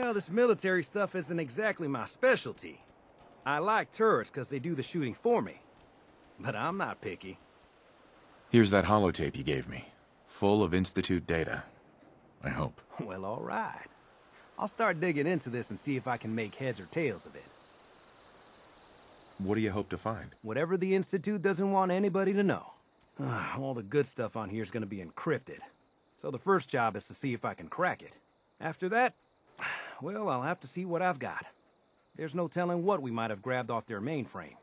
Well, this military stuff isn't exactly my specialty. I like turrets because they do the shooting for me. But I'm not picky. Here's that holotape you gave me. Full of Institute data. I hope. Well, all right. I'll start digging into this and see if I can make heads or tails of it. What do you hope to find? Whatever the Institute doesn't want anybody to know. All the good stuff on here is going to be encrypted. So the first job is to see if I can crack it. After that, well, I'll have to see what I've got. There's no telling what we might have grabbed off their mainframe.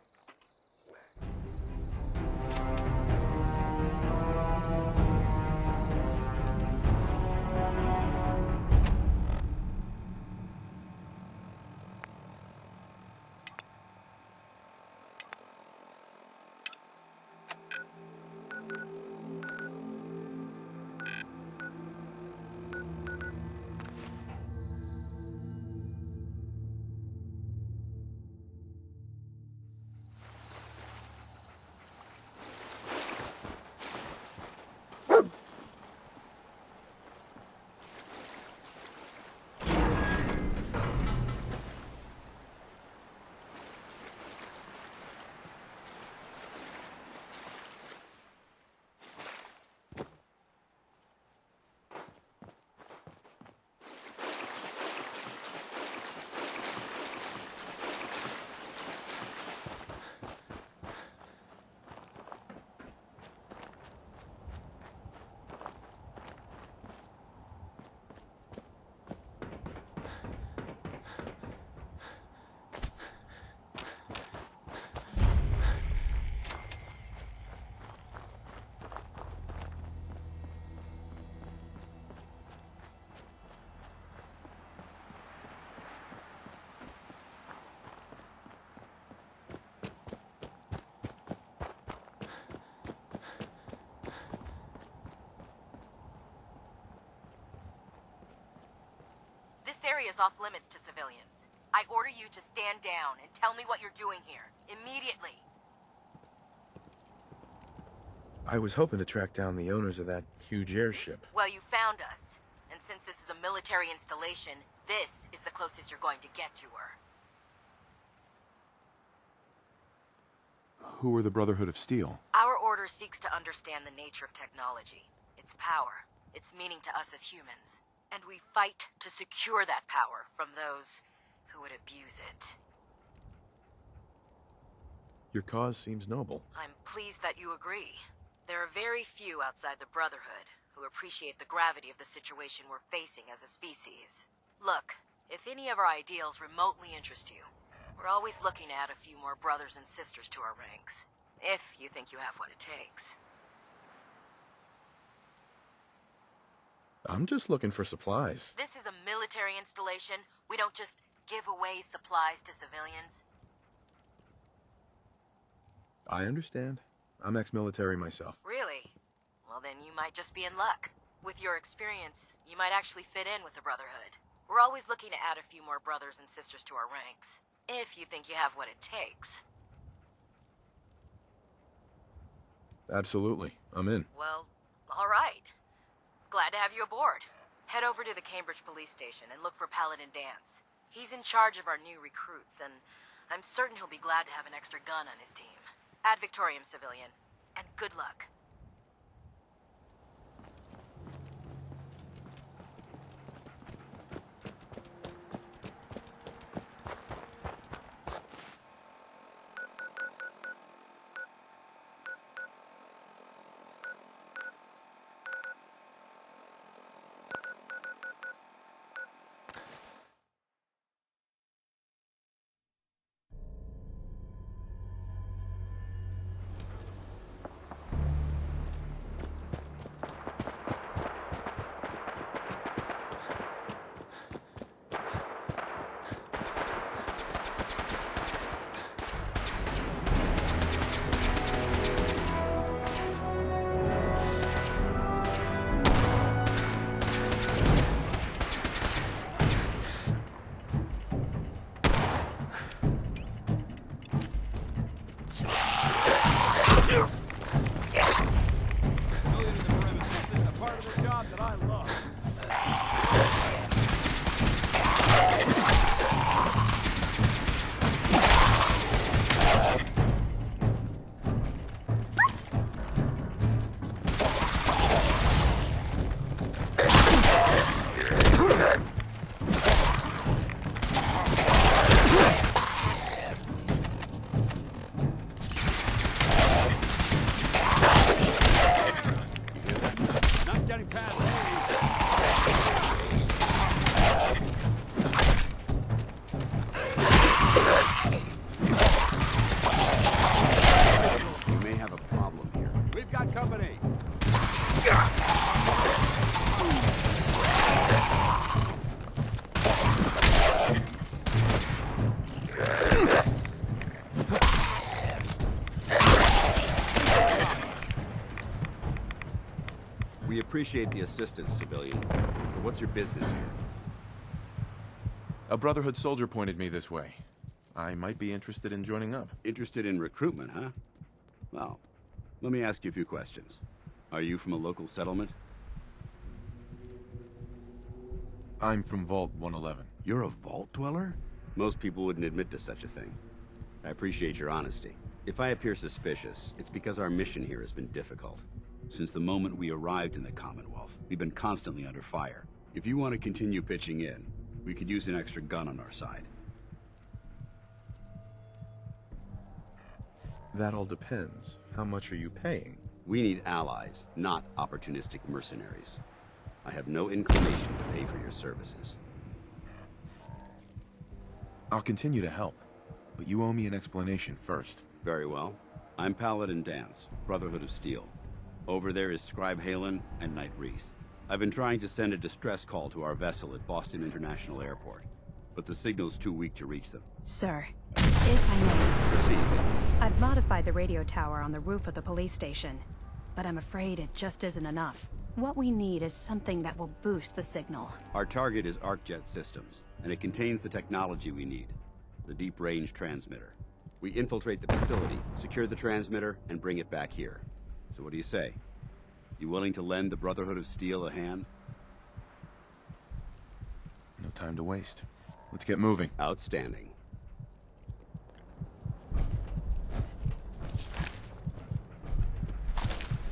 This area is off limits to civilians. I order you to stand down and tell me what you're doing here. Immediately. I was hoping to track down the owners of that huge airship. Well, you found us. And since this is a military installation, this is the closest you're going to get to her. Who are the Brotherhood of Steel? Our order seeks to understand the nature of technology, its power, its meaning to us as humans. And we fight to secure that power from those who would abuse it. Your cause seems noble. I'm pleased that you agree. There are very few outside the Brotherhood who appreciate the gravity of the situation we're facing as a species. Look, if any of our ideals remotely interest you, we're always looking to add a few more brothers and sisters to our ranks. If you think you have what it takes. I'm just looking for supplies. This is a military installation. We don't just give away supplies to civilians. I understand. I'm ex-military myself. Really? Well, then you might just be in luck. With your experience, you might actually fit in with the Brotherhood. We're always looking to add a few more brothers and sisters to our ranks. If you think you have what it takes. Absolutely. I'm in. Well, all right. Glad to have you aboard. Head over to the Cambridge police station and look for Paladin Dance. He's in charge of our new recruits, and I'm certain he'll be glad to have an extra gun on his team. Ad Victoriam, civilian, and good luck. Part of the job that I love. We appreciate the assistance, civilian. But what's your business here? A Brotherhood soldier pointed me this way. I might be interested in joining up. Interested in recruitment, huh? Well, let me ask you a few questions. Are you from a local settlement? I'm from Vault 111. You're a vault dweller? Most people wouldn't admit to such a thing. I appreciate your honesty. If I appear suspicious, it's because our mission here has been difficult. Since the moment we arrived in the Commonwealth, we've been constantly under fire. If you want to continue pitching in, we could use an extra gun on our side. That all depends. How much are you paying? We need allies, not opportunistic mercenaries. I have no inclination to pay for your services. I'll continue to help, but you owe me an explanation first. Very well. I'm Paladin Danse, Brotherhood of Steel. Over there is Scribe Halen and Knight Reese. I've been trying to send a distress call to our vessel at Boston International Airport, but the signal's too weak to reach them. Sir, if I may, Proceed. I've modified the radio tower on the roof of the police station, but I'm afraid it just isn't enough. What we need is something that will boost the signal. Our target is ArcJet Systems, and it contains the technology we need, the deep-range transmitter. We infiltrate the facility, secure the transmitter, and bring it back here. So what do you say? You willing to lend the Brotherhood of Steel a hand? No time to waste. Let's get moving. Outstanding.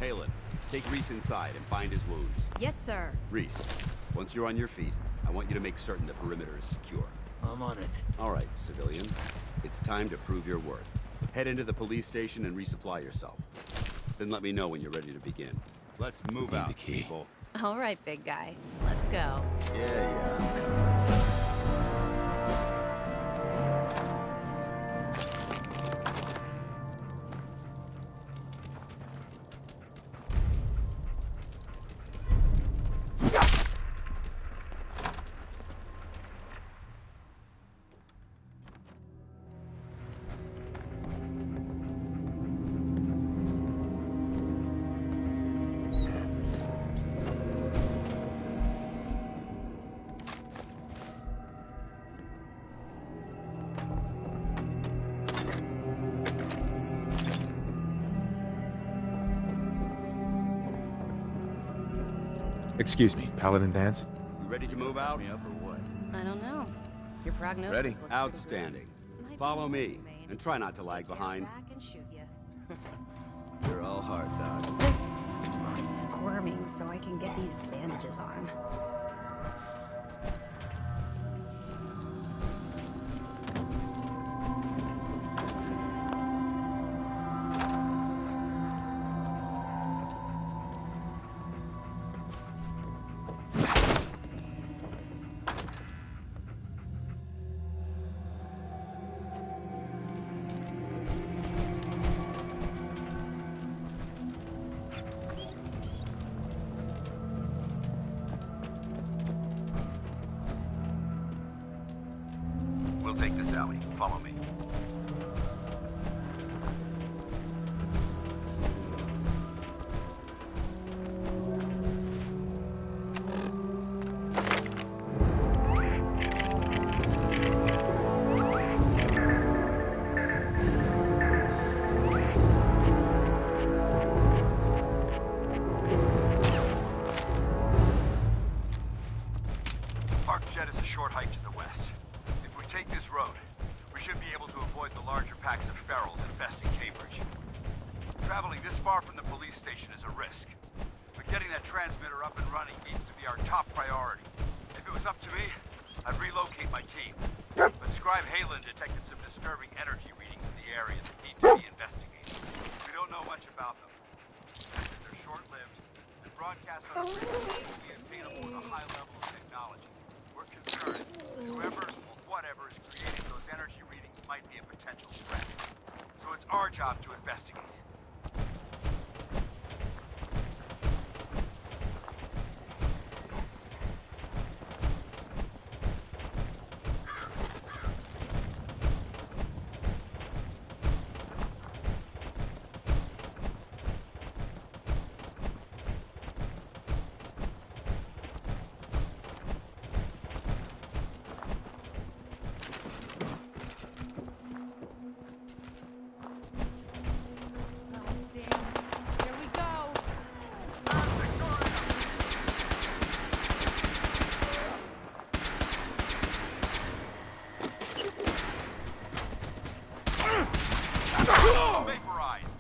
Halen, take Reese inside and bind his wounds. Yes, sir. Reese, once you're on your feet, I want you to make certain the perimeter is secure. I'm on it. All right, civilian. It's time to prove your worth. Head into the police station and resupply yourself. Then let me know when you're ready to begin. Let's move Need out, the key. people. All right, big guy. Let's go. Yeah. Excuse me, Paladin Danse? You ready to move out? I don't know. Your prognosis Ready? looks pretty Outstanding. good. Might Follow be me, humane and try not to lag take you behind. back and shoot you. You're all hard, Doc. Just quit squirming so I can get these bandages on. We'll take this alley. Follow me. ArcJet is a short hike to the west. If we take this road, we should be able to avoid the larger packs of ferals infesting Cambridge. Traveling this far from the police station is a risk, but getting that transmitter up and running needs to be our top priority. If it was up to me, I'd relocate my team. But Scribe Halen detected some disturbing energy readings in the area that need to be investigated. We don't know much about them. They're short-lived, and broadcast on a frequency will be attainable with a high level of technology. We're concerned that whoever or whatever is creating those energy readings might be a potential threat. So it's our job to investigate. Vaporized.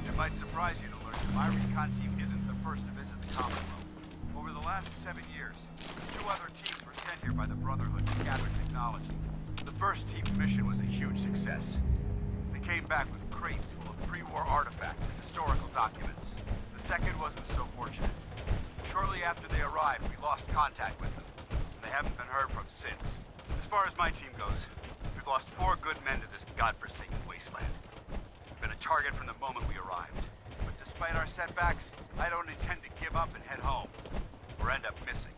It might surprise you to learn that my recon team isn't the first to visit the Common World. Over the last 7 years, 2 other teams were sent here by the Brotherhood to gather technology. The first team's mission was a huge success. They came back with crates full of pre-war artifacts and historical documents. The second wasn't so fortunate. Shortly after they arrived, we lost contact with them. They haven't been heard from since. As far as my team goes, we've lost 4 good men to this godforsaken wasteland. We've been a target from the moment we arrived. But despite our setbacks, I don't intend to give up and head home, or end up missing.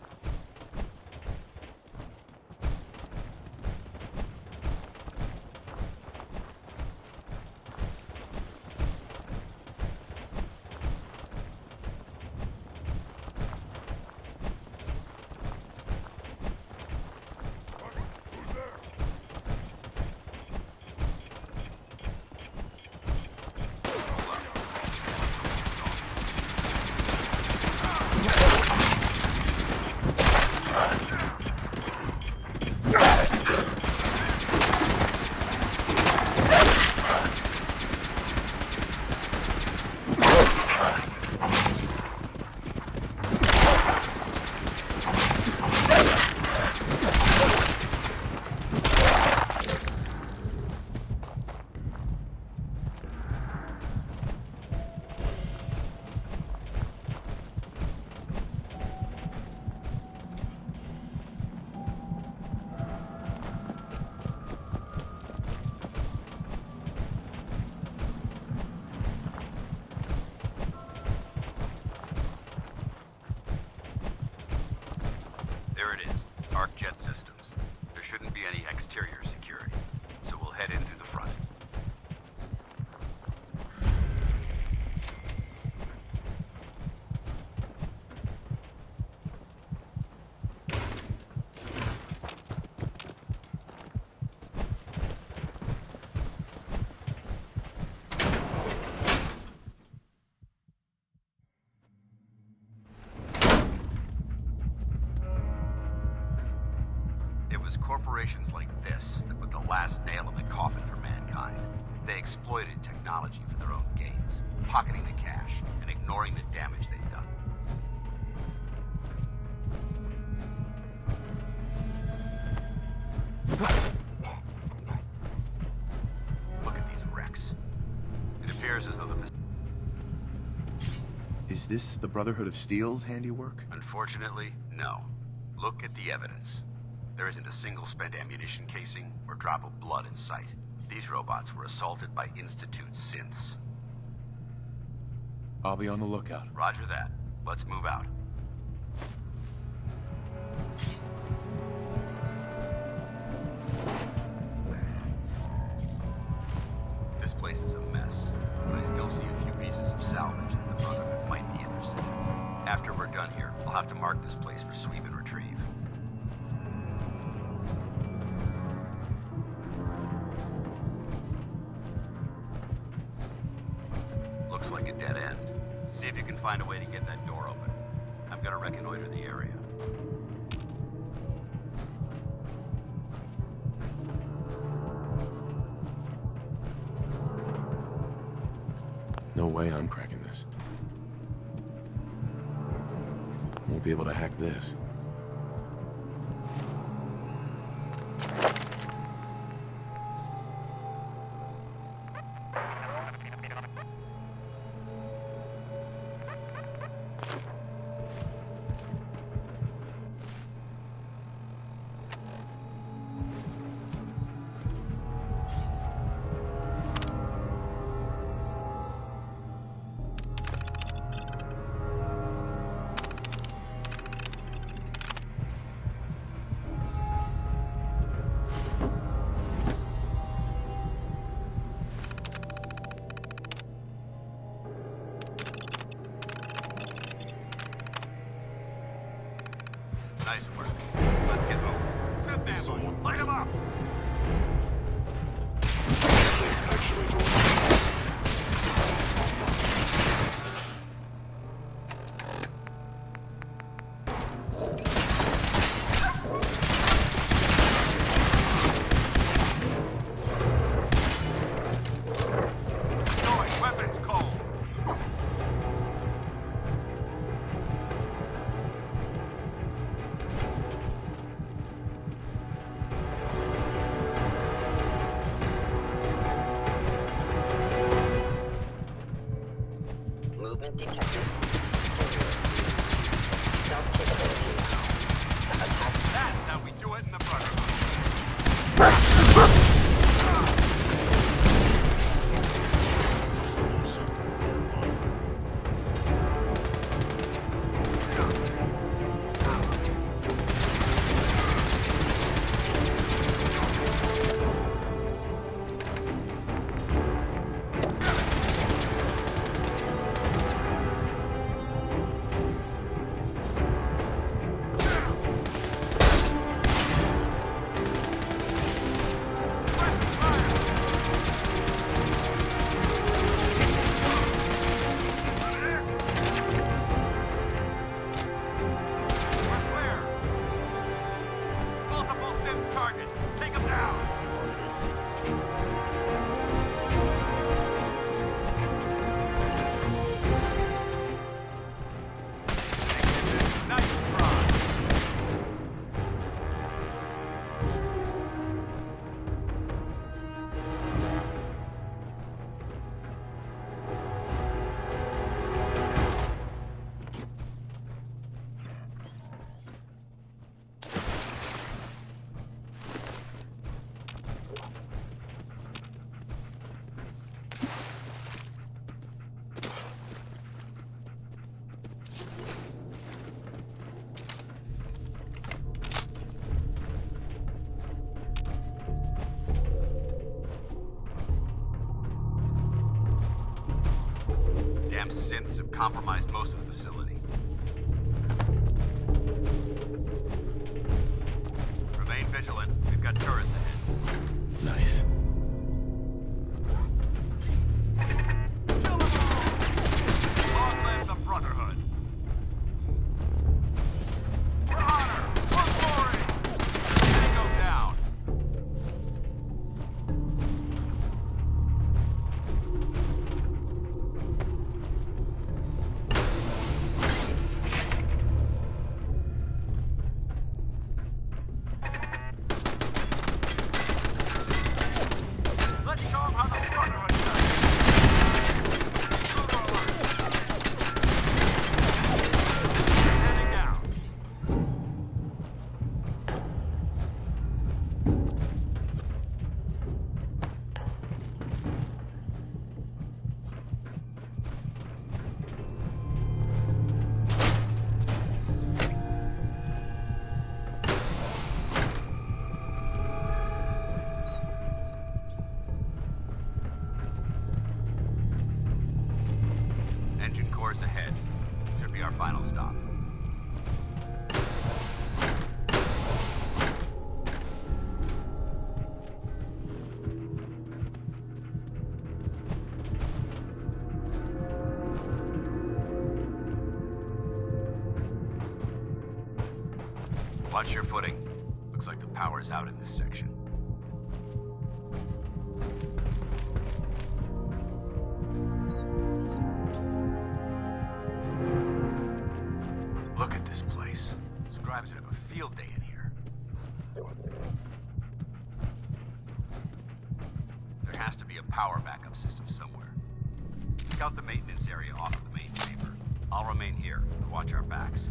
Jet systems. There shouldn't be any exterior security, so we'll head in through the front. It was corporations like this that put the last nail in the coffin for mankind. They exploited technology for their own gains, pocketing the cash and ignoring the damage they'd done. Look at these wrecks. It appears as though the... Is this the Brotherhood of Steel's handiwork? Unfortunately, no. Look at the evidence. There isn't a single spent ammunition casing or drop of blood in sight. These robots were assaulted by Institute synths. I'll be on the lookout. Roger that. Let's move out. This place is a mess, but I still see a few pieces of salvage that the Brotherhood might be interested in. After we're done here, I'll have to mark this place for sweep and retrieve. Looks like a dead end. See if you can find a way to get that door open. I'm gonna reconnoiter the area. No way I'm cracking this. Won't be able to hack this. Nice work. Let's get moving. Set them. Light them up! movement detected. Stealth capability now. Attack. That's how we do it in the Brotherhood. Damn synths have compromised most of the facility. Remain vigilant. We've got turrets ahead. Nice. Long live the Brotherhood. For honor! For glory! Tango down! Let's show 'em how the Brotherhood does it. Intruder alert. Standing down. Engine course ahead. Should be our final stop. Watch your footing. Looks like the power's out in this section. Look at this place. Scribes would have a field day in here. There has to be a power backup system somewhere. Scout the maintenance area off of the main chamber. I'll remain here to watch our backs.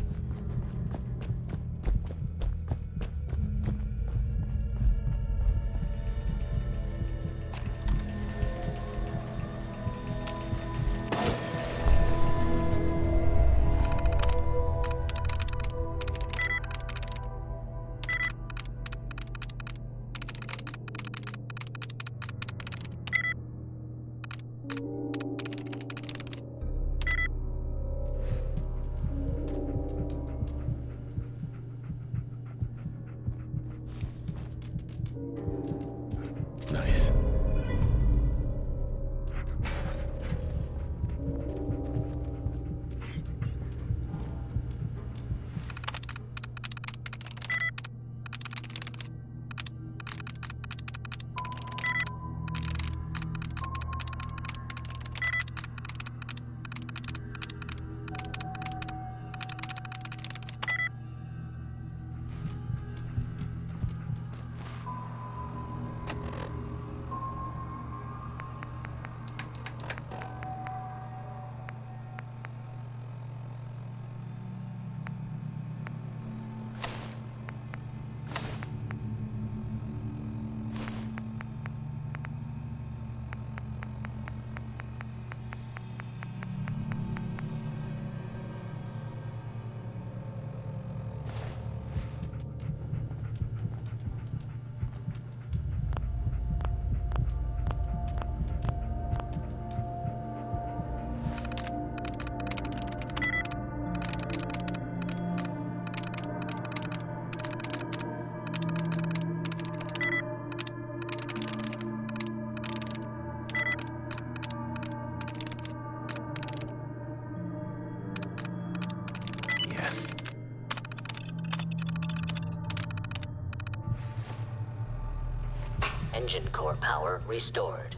engine core power restored.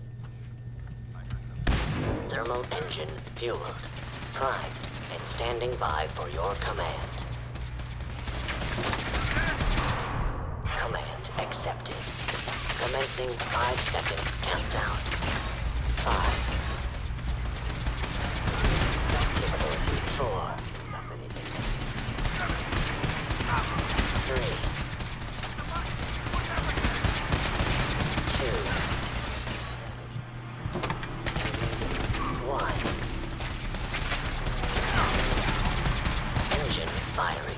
Thermal engine fueled, primed, and standing by for your command. Command accepted. Commencing 5-second countdown. 5. Stealth capability 4. 3. 2. 1. Engine firing.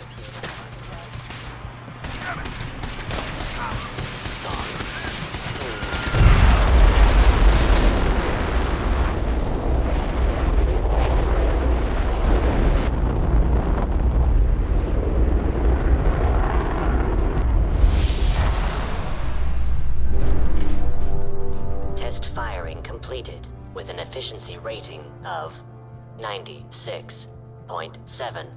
Test firing completed with an efficiency rating of 96.7.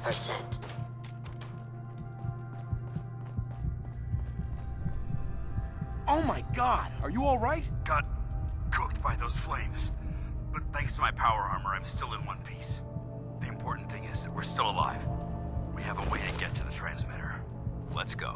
Percent. Oh my god! Are you alright? Got cooked by those flames. But thanks to my power armor, I'm still in one piece. The important thing is that we're still alive. We have a way to get to the transmitter. Let's go.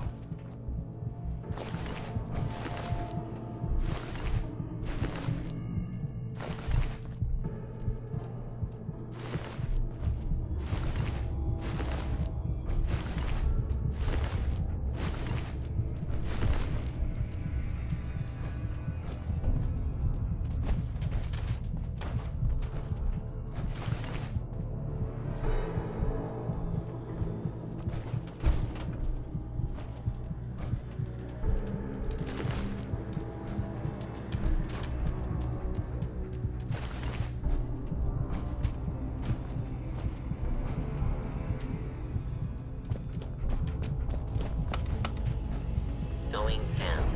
Going down.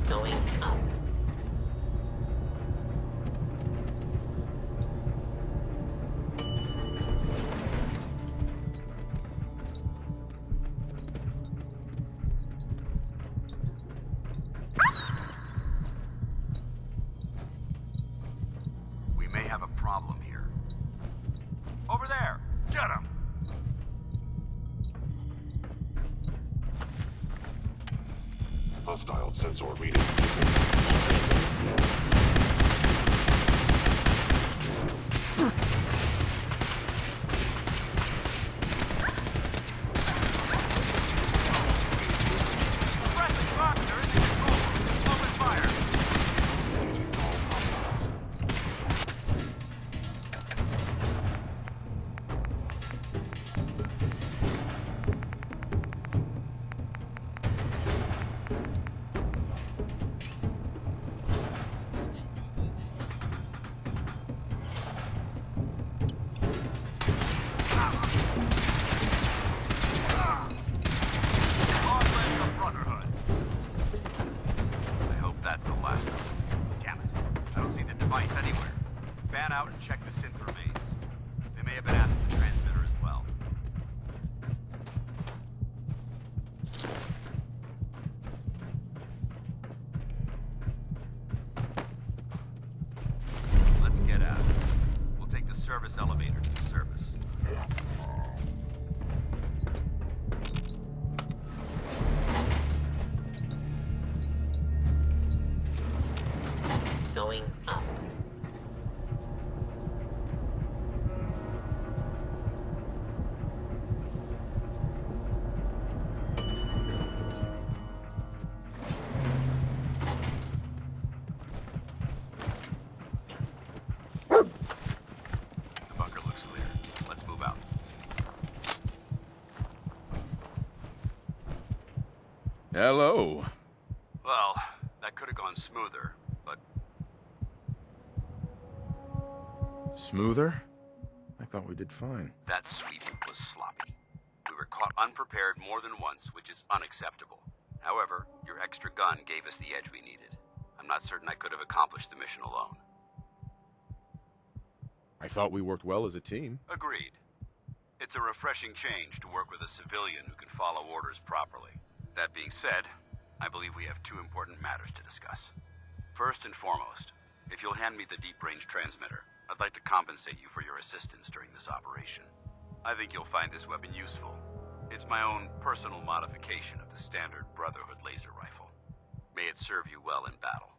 Going up. We may have a problem here. Over there! Get him! Hostile sensor reading. Pressing lock, they're in control. Open fire. All hostiles. Offline the Brotherhood. I hope that's the last of them. Damn it. I don't see the device anywhere. Fan out and check the synth remains. They may have been after the transmitter as well. Let's get out. We'll take the service elevator to the surface. Hello. Well, that could have gone smoother, but Smoother? I thought we did fine. that sweep was sloppy. We were caught unprepared more than once, which is unacceptable. However, your extra gun gave us the edge we needed. I'm not certain I could have accomplished the mission alone. I thought we worked well as a team. Agreed. It's a refreshing change to work with a civilian who can follow orders properly. That being said, I believe we have two important matters to discuss. First and foremost, if you'll hand me the deep-range transmitter, I'd like to compensate you for your assistance during this operation. I think you'll find this weapon useful. It's my own personal modification of the standard Brotherhood laser rifle. May it serve you well in battle.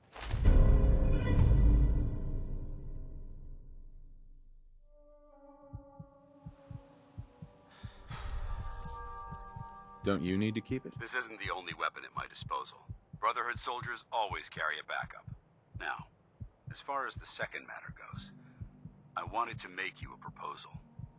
Don't you need to keep it? This isn't the only weapon at my disposal. Brotherhood soldiers always carry a backup. Now, as far as the second matter goes, I wanted to make you a proposal.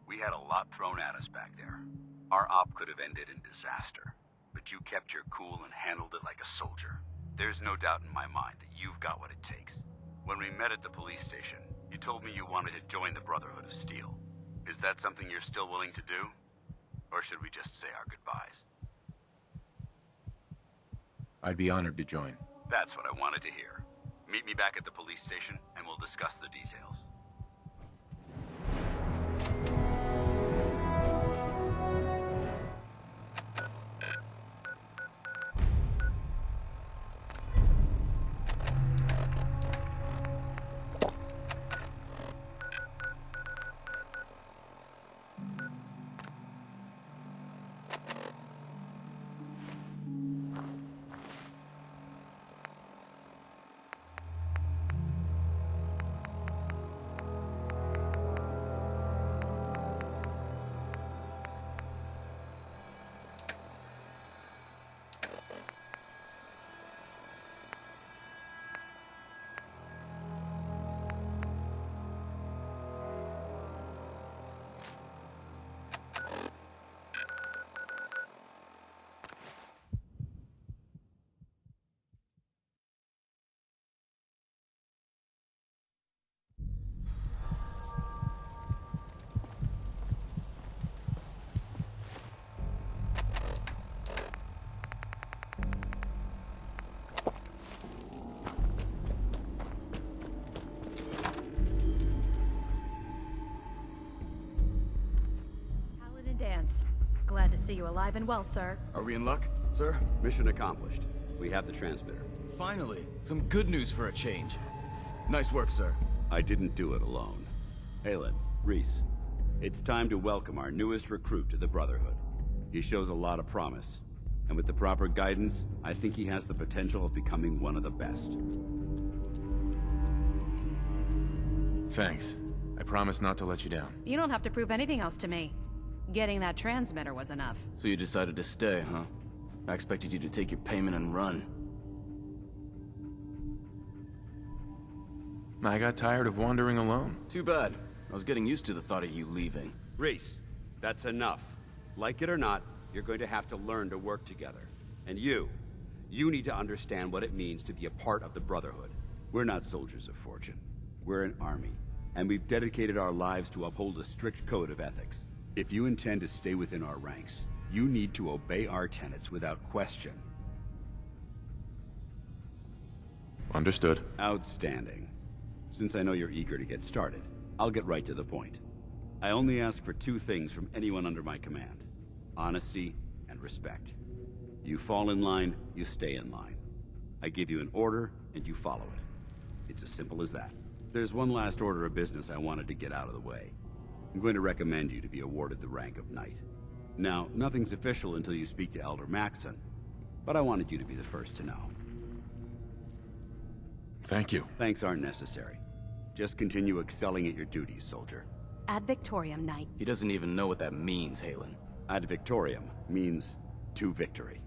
We had a lot thrown at us back there. Our op could have ended in disaster, but you kept your cool and handled it like a soldier. There's no doubt in my mind that you've got what it takes. When we met at the police station, you told me you wanted to join the Brotherhood of Steel. Is that something you're still willing to do? Or should we just say our goodbyes? I'd be honored to join. That's what I wanted to hear. Meet me back at the police station, and we'll discuss the details. Dance. Glad to see you alive and well, sir. Are we in luck, sir? Mission accomplished. We have the transmitter. Finally, some good news for a change. Nice work, sir. I didn't do it alone. Aelin, Reese, it's time to welcome our newest recruit to the Brotherhood. He shows a lot of promise, and with the proper guidance, I think he has the potential of becoming one of the best. Thanks. I promise not to let you down. You don't have to prove anything else to me. Getting that transmitter was enough. So you decided to stay, huh? I expected you to take your payment and run. I got tired of wandering alone. Too bad. I was getting used to the thought of you leaving. Reese, that's enough. Like it or not, you're going to have to learn to work together. And you need to understand what it means to be a part of the Brotherhood. We're not soldiers of fortune. We're an army, and we've dedicated our lives to uphold a strict code of ethics. If you intend to stay within our ranks, you need to obey our tenets without question. Understood. Outstanding. Since I know you're eager to get started, I'll get right to the point. I only ask for two things from anyone under my command: honesty and respect. You fall in line, you stay in line. I give you an order, and you follow it. It's as simple as that. There's one last order of business I wanted to get out of the way. I'm going to recommend you to be awarded the rank of Knight. Now, nothing's official until you speak to Elder Maxson, but I wanted you to be the first to know. Thank you. Thanks aren't necessary. Just continue excelling at your duties, soldier. Ad Victoriam, Knight. He doesn't even know what that means, Halen. Ad Victoriam means to victory.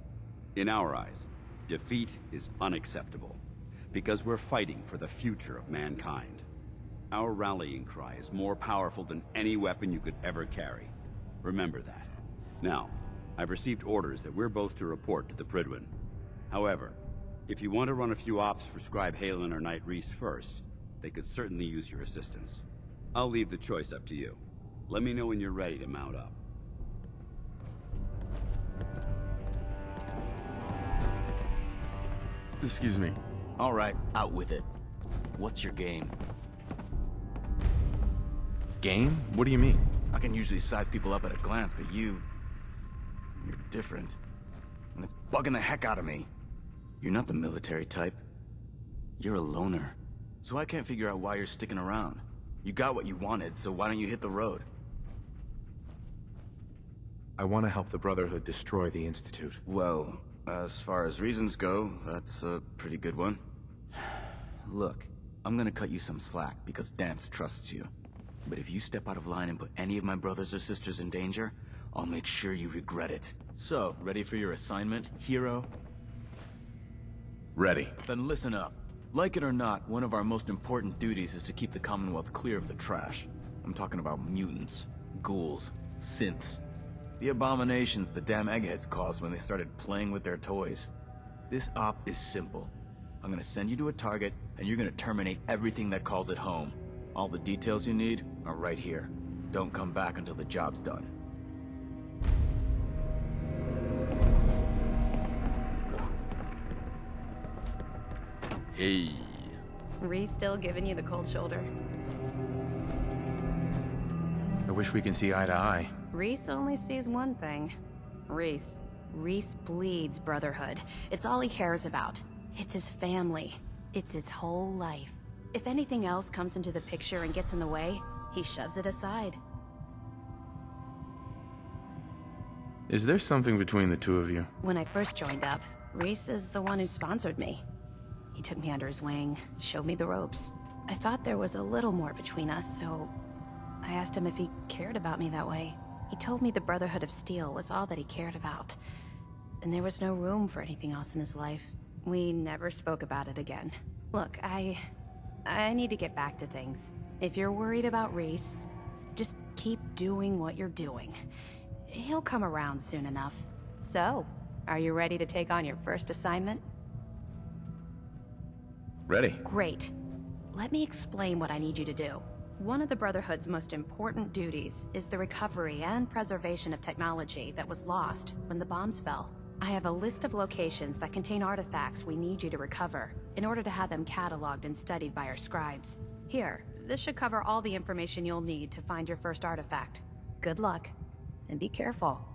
In our eyes, defeat is unacceptable, because we're fighting for the future of mankind. Our rallying cry is more powerful than any weapon you could ever carry. Remember that. Now, I've received orders that we're both to report to the Prydwen. However, if you want to run a few ops for Scribe Halen or Knight Reese first, they could certainly use your assistance. I'll leave the choice up to you. Let me know when you're ready to mount up. Excuse me. All right, out with it. What's your game? Game? What do you mean? I can usually size people up at a glance, but you're different. And it's bugging the heck out of me. You're not the military type. You're a loner. So I can't figure out why you're sticking around. You got what you wanted, so why don't you hit the road? I want to help the Brotherhood destroy the Institute. Well, as far as reasons go, that's a pretty good one. Look, I'm gonna cut you some slack because Danse trusts you. But if you step out of line and put any of my brothers or sisters in danger, I'll make sure you regret it. So, ready for your assignment, hero? Ready. Then listen up. Like it or not, one of our most important duties is to keep the Commonwealth clear of the trash. I'm talking about mutants, ghouls, synths. The abominations the damn eggheads caused when they started playing with their toys. This op is simple. I'm gonna send you to a target, and you're gonna terminate everything that calls it home. All the details you need are right here. Don't come back until the job's done. Hey. Reese still giving you the cold shoulder? I wish we can see eye to eye. Reese only sees one thing. Reese bleeds Brotherhood. It's all he cares about. It's his family. It's his whole life. If anything else comes into the picture and gets in the way, he shoves it aside. Is there something between the two of you? When I first joined up, Reese is the one who sponsored me. He took me under his wing, showed me the ropes. I thought there was a little more between us, so I asked him if he cared about me that way. He told me the Brotherhood of Steel was all that he cared about, and there was no room for anything else in his life. We never spoke about it again. Look, I need to get back to things. If you're worried about Reese, just keep doing what you're doing. He'll come around soon enough. So, are you ready to take on your first assignment? Ready. Great. Let me explain what I need you to do. One of the Brotherhood's most important duties is the recovery and preservation of technology that was lost when the bombs fell. I have a list of locations that contain artifacts we need you to recover in order to have them cataloged and studied by our scribes. Here, this should cover all the information you'll need to find your first artifact. Good luck, and be careful.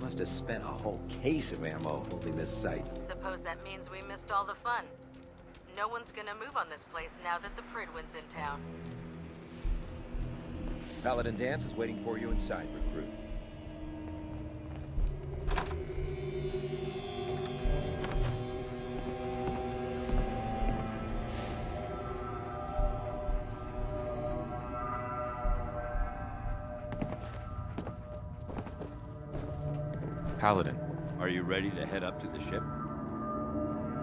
Must have spent a whole case of ammo holding this site. Suppose that means we missed all the fun. No one's gonna move on this place now that the Prydwen's in town. Paladin Danse is waiting for you inside, recruit. Paladin. Are you ready to head up to the ship?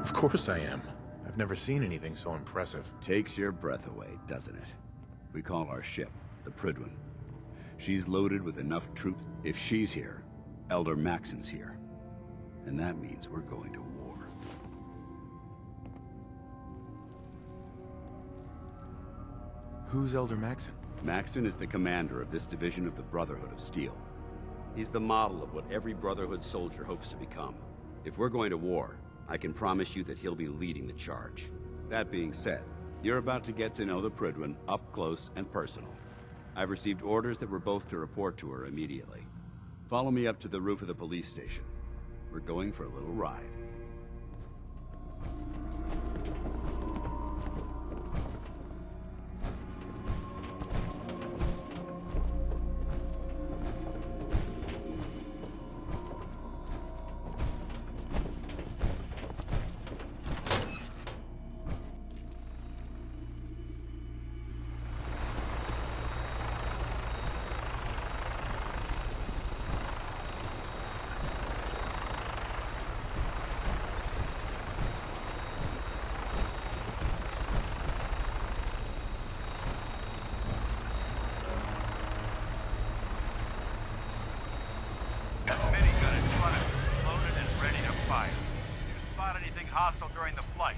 Of course I am. I've never seen anything so impressive. Takes your breath away, doesn't it? We call our ship the Prydwen. She's loaded with enough troops. If she's here, Elder Maxson's here. And that means we're going to war. Who's Elder Maxson? Maxson is the commander of this division of the Brotherhood of Steel. He's the model of what every Brotherhood soldier hopes to become. If we're going to war, I can promise you that he'll be leading the charge. That being said, you're about to get to know the Prydwen up close and personal. I've received orders that we're both to report to her immediately. Follow me up to the roof of the police station. We're going for a little ride. hostile during the flight.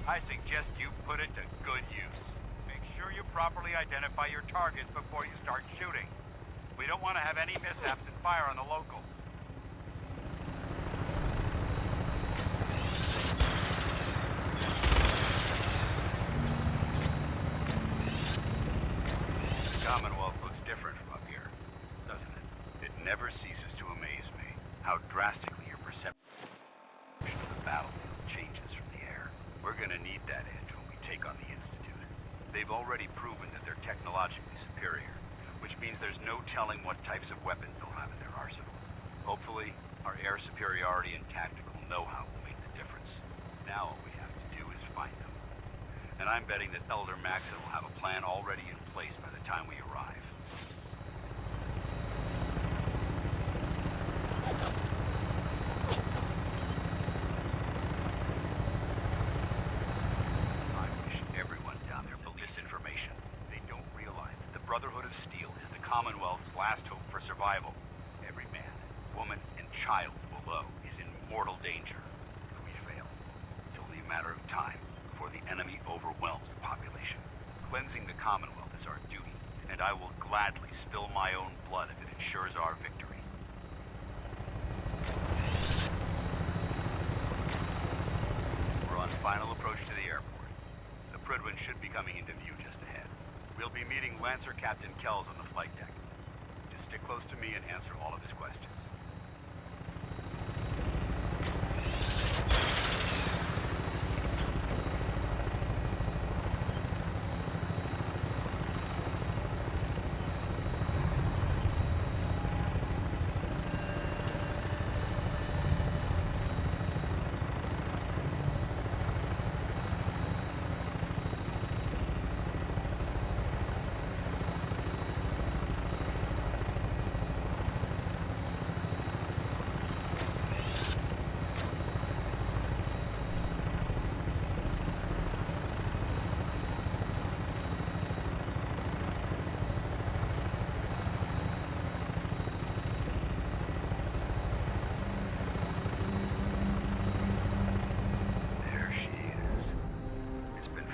I suggest you put it to good use. Make sure you properly identify your targets before you start shooting. We don't want to have any mishaps and fire on the local. The Commonwealth looks different from up here, doesn't it? It never ceases to amaze me how drastically your perception of the battlefield changes from the air. We're gonna need that edge when we take on the Institute. They've already proven that they're technologically superior, which means there's no telling what types of weapons they'll have in their arsenal. Hopefully, our air superiority and tactical know-how will make the difference. Now all we have to do is find them. And I'm betting that Elder Maxon will have a plan already in place by the time we arrive. I wish everyone down there believed this information. They don't realize that the Brotherhood of Steel is the Commonwealth's last hope for survival. Every man, woman, and child below is in mortal danger. If we fail, it's only a matter of time before the enemy overwhelms the population. Cleansing the Commonwealth is our duty, and I will gladly spill my own blood if it ensures our victory. We're on final approach to the airport. The Prydwen should be coming into view just ahead. We'll be meeting Lancer Captain Kells on the flight deck. Just stick close to me and answer all of his questions.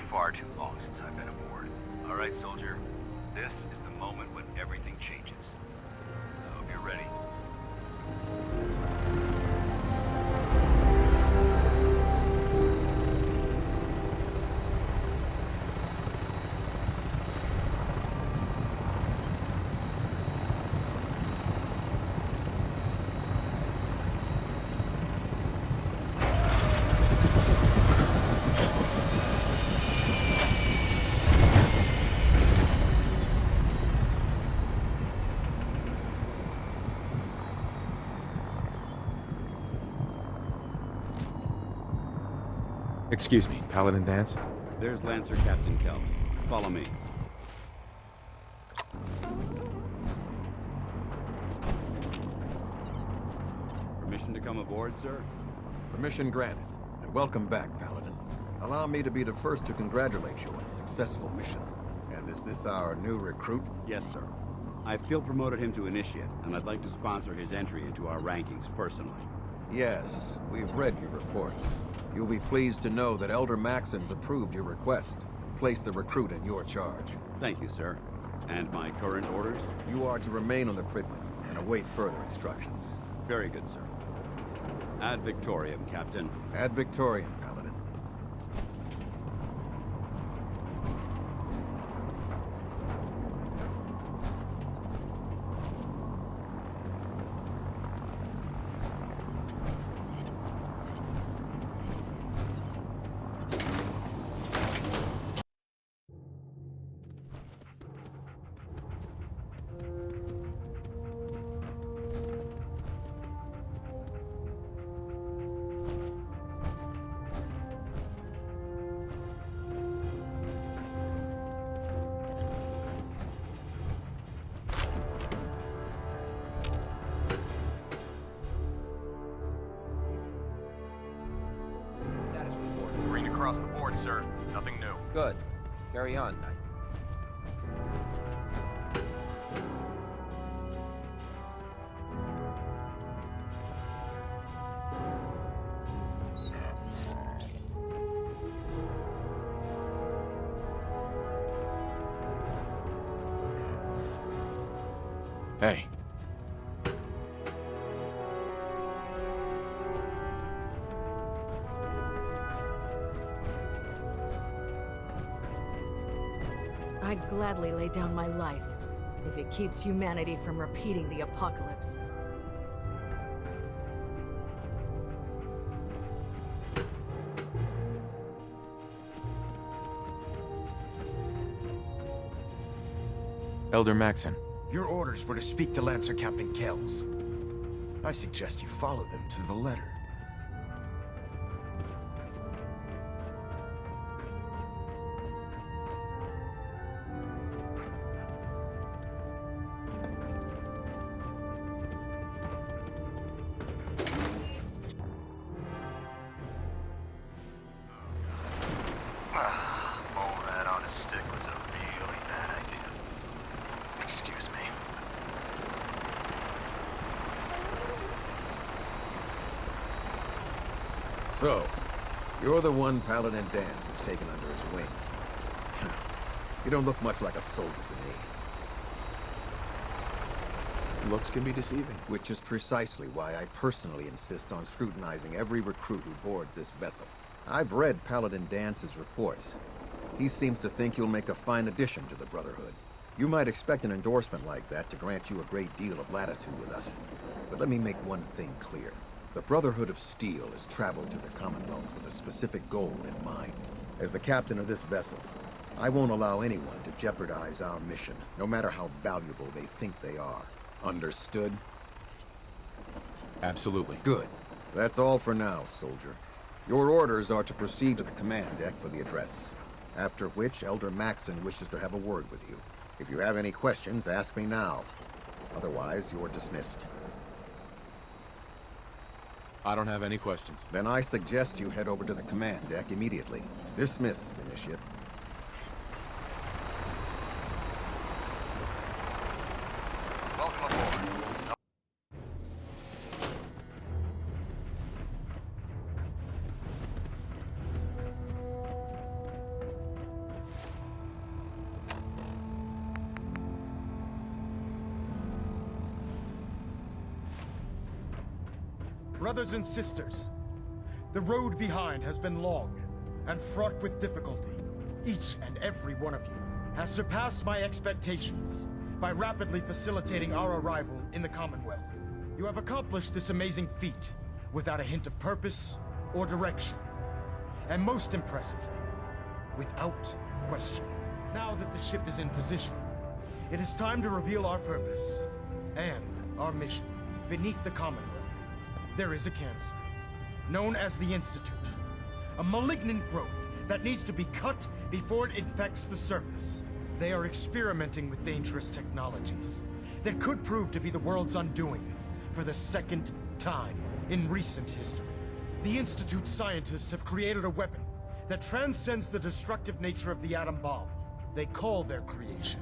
Far too long since I've been aboard. All right, soldier. This is the moment when everything changes. I hope you're ready. Excuse me, Paladin Dance? There's Lancer Captain Kells. Follow me. Permission to come aboard, sir? Permission granted, and welcome back, Paladin. Allow me to be the first to congratulate you on a successful mission. And is this our new recruit? Yes, sir. I feel promoted him to initiate, and I'd like to sponsor his entry into our rankings personally. Yes, we've read your reports. You'll be pleased to know that Elder Maxon's approved your request and placed the recruit in your charge. Thank you, sir. And my current orders? You are to remain on the Prydwen and await further instructions. Very good, sir. Ad Victoriam, Captain. Ad Victoriam, Paladin. Green across the board, sir. Nothing new. Good. Carry on, Knight. Hey. I'd gladly lay down my life if it keeps humanity from repeating the apocalypse. Elder Maxson. Your orders were to speak to Lancer Captain Kells. I suggest you follow them to the letter. Mole rat on a stick was a really bad idea. Excuse me. So, you're the one Paladin Danse has taken under his wing. You don't look much like a soldier to me. Looks can be deceiving. Which is precisely why I personally insist on scrutinizing every recruit who boards this vessel. I've read Paladin Dance's reports. He seems to think you'll make a fine addition to the Brotherhood. You might expect an endorsement like that to grant you a great deal of latitude with us. But let me make one thing clear. The Brotherhood of Steel has traveled to the Commonwealth with a specific goal in mind. As the captain of this vessel, I won't allow anyone to jeopardize our mission, no matter how valuable they think they are. Understood? Absolutely. Good. That's all for now, soldier. Your orders are to proceed to the command deck for the address. After which, Elder Maxson wishes to have a word with you. If you have any questions, ask me now. Otherwise, you're dismissed. I don't have any questions. Then I suggest you head over to the command deck immediately. Dismissed, Initiate. Welcome aboard. Brothers and sisters, the road behind has been long and fraught with difficulty. Each and every one of you has surpassed my expectations by rapidly facilitating our arrival in the Commonwealth. You have accomplished this amazing feat without a hint of purpose or direction. And most impressively, without question. Now that the ship is in position, it is time to reveal our purpose and our mission. Beneath the Commonwealth, there is a cancer, known as the Institute. A malignant growth that needs to be cut before it infects the surface. They are experimenting with dangerous technologies that could prove to be the world's undoing for the second time in recent history. The Institute's scientists have created a weapon that transcends the destructive nature of the atom bomb. They call their creation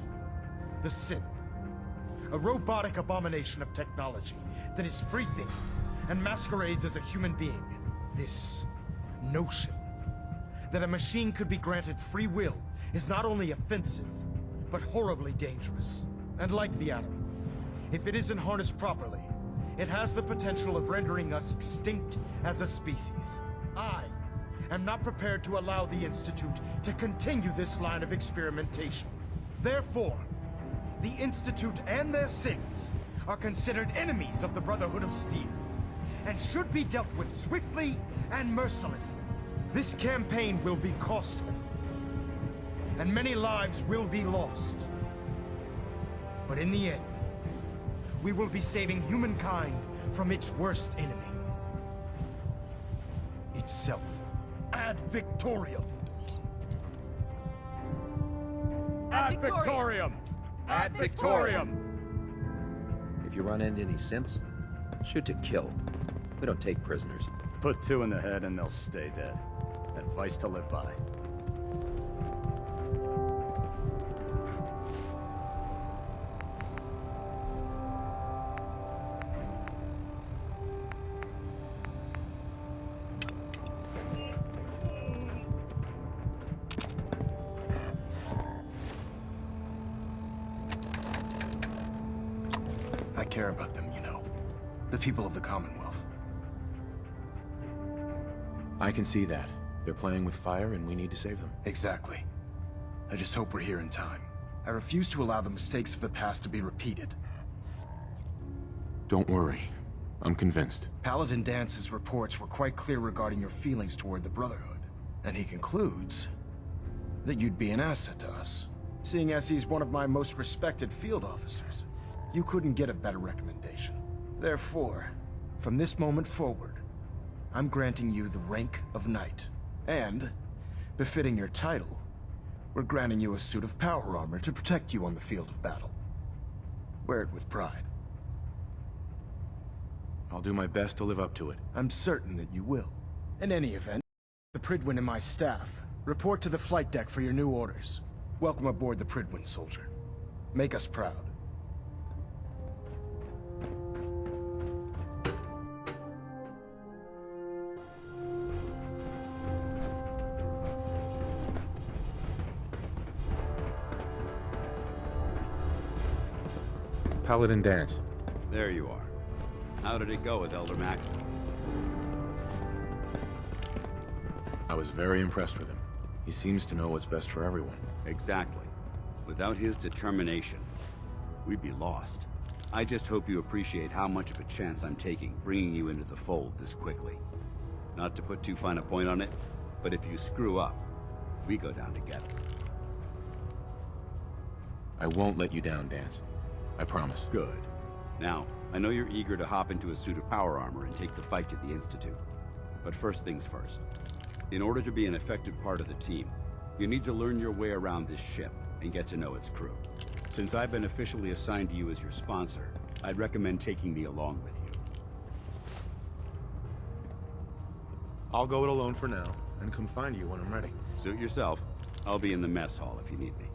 the Synth. A robotic abomination of technology that is free-thinking and masquerades as a human being. This notion that a machine could be granted free will is not only offensive, but horribly dangerous. And like the atom, if it isn't harnessed properly, it has the potential of rendering us extinct as a species. I am not prepared to allow the Institute to continue this line of experimentation. Therefore, the Institute and their synths are considered enemies of the Brotherhood of Steel, and should be dealt with swiftly and mercilessly. This campaign will be costly, and many lives will be lost. But in the end, we will be saving humankind from its worst enemy. Itself. Ad Victorium! Ad Victorium! Ad Victorium! If you run into any synths, shoot to kill. We don't take prisoners. Put two in the head and they'll stay dead. Advice to live by. care about them, you know. The people of the Commonwealth. I can see that. They're playing with fire and we need to save them. Exactly. I just hope we're here in time. I refuse to allow the mistakes of the past to be repeated. Don't worry. I'm convinced. Paladin Dance's reports were quite clear regarding your feelings toward the Brotherhood. And he concludes that you'd be an asset to us. Seeing as he's one of my most respected field officers, you couldn't get a better recommendation. Therefore, from this moment forward, I'm granting you the rank of Knight. And, befitting your title, we're granting you a suit of power armor to protect you on the field of battle. Wear it with pride. I'll do my best to live up to it. I'm certain that you will. In any event, the Prydwen and my staff report to the flight deck for your new orders. Welcome aboard the Prydwen, soldier. Make us proud. Paladin Dance. There you are. How did it go with Elder Maxwell? I was very impressed with him. He seems to know what's best for everyone. Exactly. Without his determination, we'd be lost. I just hope you appreciate how much of a chance I'm taking bringing you into the fold this quickly. Not to put too fine a point on it, but if you screw up, we go down together. I won't let you down, Dance. I promise. Good. Now, I know you're eager to hop into a suit of power armor and take the fight to the Institute. But first things first. In order to be an effective part of the team, you need to learn your way around this ship and get to know its crew. Since I've been officially assigned to you as your sponsor, I'd recommend taking me along with you. I'll go it alone for now, and come find you when I'm ready. Suit yourself. I'll be in the mess hall if you need me.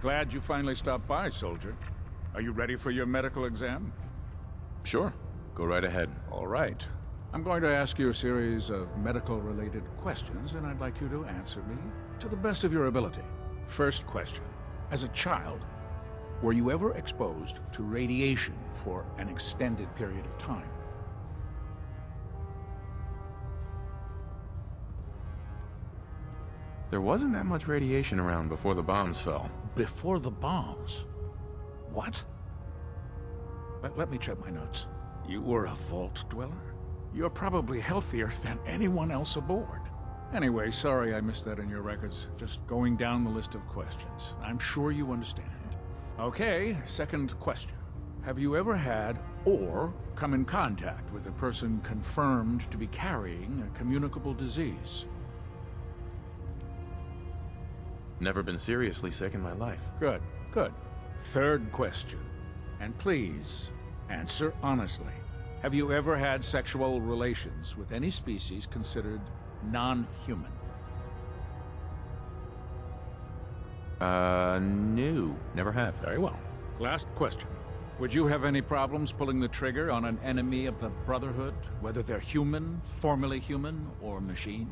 Glad you finally stopped by, soldier. Are you ready for your medical exam? Sure. Go right ahead. All right. I'm going to ask you a series of medical-related questions, and I'd like you to answer me to the best of your ability. First question. As a child, were you ever exposed to radiation for an extended period of time? There wasn't that much radiation around before the bombs fell. Before the bombs? What? Let me check my notes. You were a vault dweller? You're probably healthier than anyone else aboard. Anyway, sorry I missed that in your records. Just going down the list of questions. I'm sure you understand. Okay, second question. Have you ever had or come in contact with a person confirmed to be carrying a communicable disease? Never been seriously sick in my life. Good, good. Third question. And please, answer honestly. Have you ever had sexual relations with any species considered non-human? No. Never have. Very well. Last question. Would you have any problems pulling the trigger on an enemy of the Brotherhood, whether they're human, formerly human, or machine?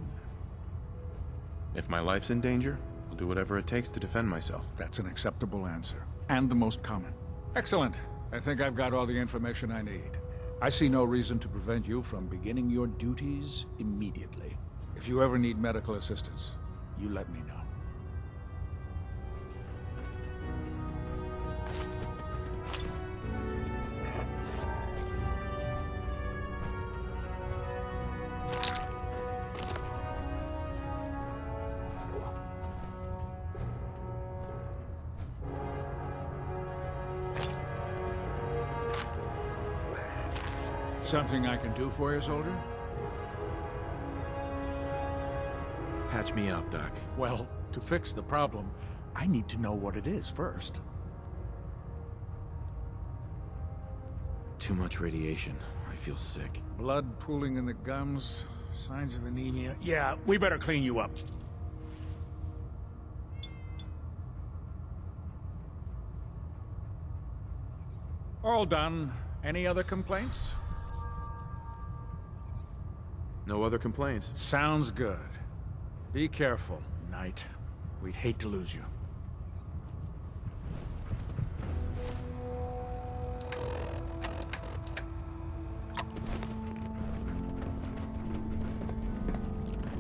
If my life's in danger, I'll do whatever it takes to defend myself. That's an acceptable answer, and the most common. Excellent. I think I've got all the information I need. I see no reason to prevent you from beginning your duties immediately. If you ever need medical assistance, you let me know. Something I can do for you, soldier? Patch me up, Doc. Well, to fix the problem, I need to know what it is first. Too much radiation. I feel sick. Blood pooling in the gums, signs of anemia. Yeah, we better clean you up. All done. Any other complaints? No other complaints. Sounds good. Be careful, Knight. We'd hate to lose you.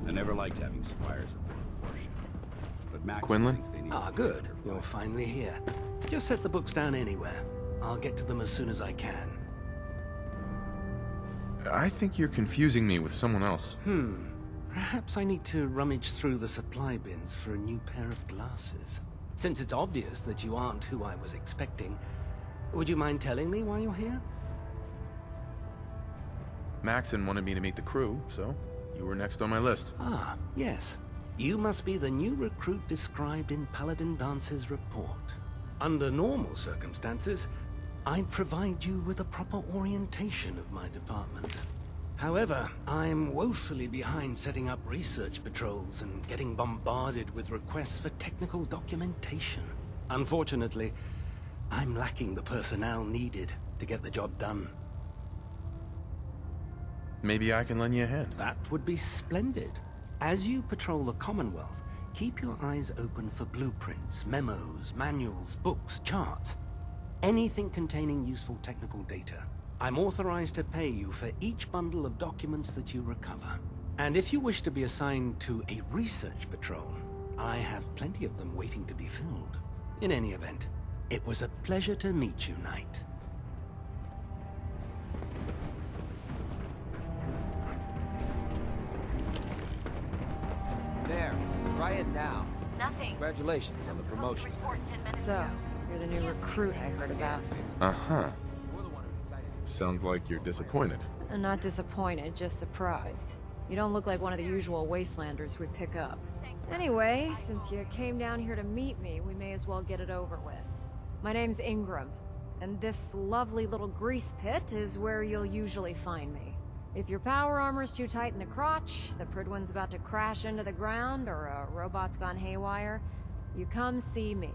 I never liked having squires aboard a warship. But Max Quinlan? thinks they need Ah, a good. treasure You're fight. finally here. Just set the books down anywhere. I'll get to them as soon as I can. I think you're confusing me with someone else. Perhaps I need to rummage through the supply bins for a new pair of glasses. Since it's obvious that you aren't who I was expecting, would you mind telling me why you're here? Maxon wanted me to meet the crew, so you were next on my list. Ah, yes. You must be the new recruit described in Paladin Dance's report. Under normal circumstances, I'd provide you with a proper orientation of my department. However, I'm woefully behind setting up research patrols and getting bombarded with requests for technical documentation. Unfortunately, I'm lacking the personnel needed to get the job done. Maybe I can lend you a hand. That would be splendid. As you patrol the Commonwealth, keep your eyes open for blueprints, memos, manuals, books, charts. Anything containing useful technical data. I'm authorized to pay you for each bundle of documents that you recover. And if you wish to be assigned to a research patrol, I have plenty of them waiting to be filled. In any event, it was a pleasure to meet you, Knight. There, try it now. Nothing. Congratulations on the promotion. So, you're the new recruit I heard about. Uh-huh. Sounds like you're disappointed. I'm not disappointed, just surprised. You don't look like one of the usual wastelanders we pick up. Anyway, since you came down here to meet me, we may as well get it over with. My name's Ingram, and this lovely little grease pit is where you'll usually find me. If your power armor's too tight in the crotch, the Prydwen's about to crash into the ground, or a robot's gone haywire, you come see me.